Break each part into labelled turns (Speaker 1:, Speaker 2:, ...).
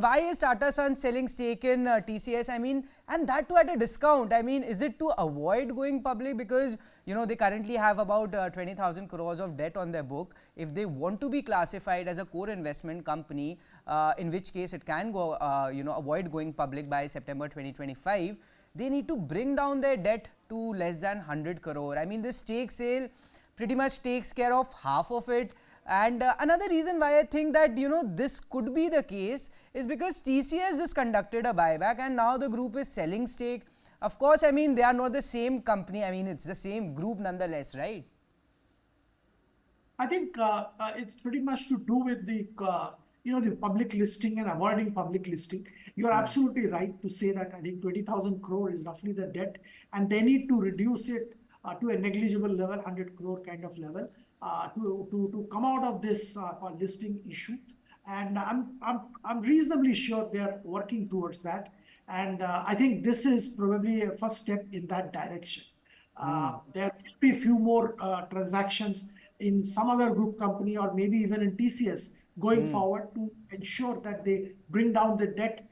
Speaker 1: why is Tata Sons selling stake in TCS? I mean, and that too at a discount. I mean, is it to avoid going public? Because, they currently have about 20,000 crores of debt on their book. If they want to be classified as a core investment company, in which case it can go, avoid going public by September 2025, they need to bring down their debt to less than 100 crore. I mean, this stake sale pretty much takes care of half of it. And another reason why I think that, this could be the case is because TCS just conducted a buyback and now the group is selling stake. Of course, I mean, they are not the same company. I mean, it's the same group nonetheless, right?
Speaker 2: I think it's pretty much to do with the the public listing and avoiding public listing. You're absolutely right to say that I think 20,000 crore is roughly the debt, and they need to reduce it to a negligible level, 100 crore kind of level, to come out of this listing issue. And I'm reasonably sure they are working towards that. And I think this is probably a first step in that direction. There will be a few more transactions in some other group company or maybe even in TCS going forward to ensure that they bring down the debt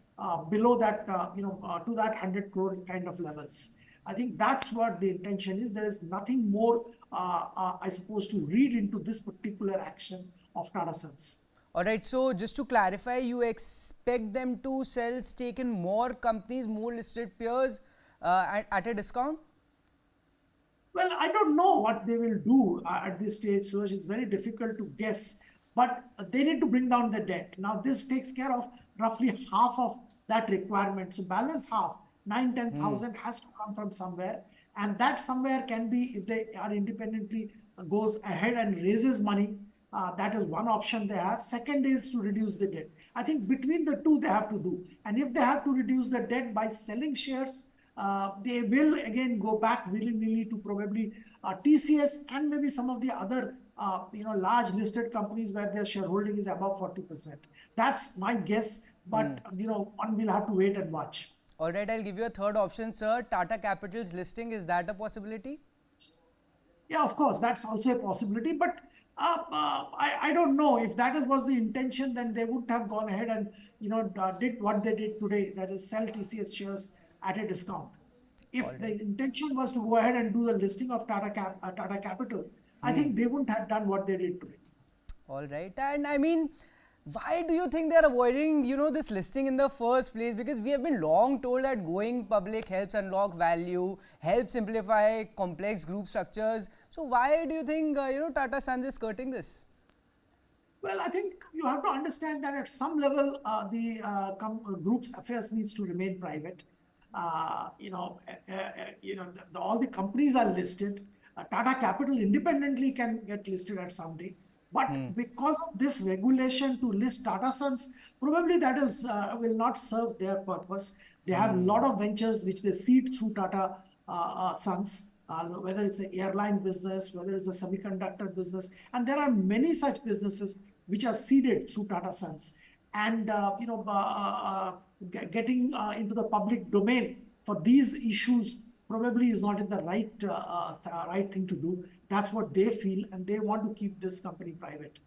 Speaker 2: below that, to that 100 crore kind of levels. I think that's what the intention is. There is nothing more, I suppose, to read into this particular action of Tata Sons.
Speaker 1: All right. So just to clarify, you expect them to sell stake in more companies, more listed peers at a discount?
Speaker 2: Well, I don't know what they will do at this stage, Suyash. It's very difficult to guess, but they need to bring down the debt. Now, this takes care of roughly half of that requirement. So balance half, 9-10,000 has to come from somewhere. And that somewhere can be, if they are independently goes ahead and raises money, that is one option they have. Second is to reduce the debt. I think between the two they have to do. And if they have to reduce the debt by selling shares, they will again go back willy-nilly to probably TCS and maybe some of the other large listed companies where their shareholding is above 40%. That's my guess, but one will have to wait and watch.
Speaker 1: All right, I'll give you a third option, sir. Tata Capital's listing, is that a possibility?
Speaker 2: Yeah, of course, that's also a possibility. But I don't know if that was the intention, then they would have gone ahead and did what they did today, that is sell TCS shares at a discount. If the intention was to go ahead and do the listing of Tata Capital, I think they wouldn't have done what they did today.
Speaker 1: All right, and I mean, why do you think they are avoiding, this listing in the first place? Because we have been long told that going public helps unlock value, helps simplify complex group structures. So why do you think, Tata Sons is skirting this?
Speaker 2: Well, I think you have to understand that at some level, the group's affairs needs to remain private. All the companies are listed. Tata Capital independently can get listed at some day. But because of this regulation to list Tata Sons, probably that is will not serve their purpose. They have a lot of ventures which they seed through Tata Sons, whether it's the airline business, whether it's the semiconductor business, and there are many such businesses which are seeded through Tata Sons. And getting into the public domain for these issues probably is not in the right thing to do. That's what they feel, and they want to keep this company private.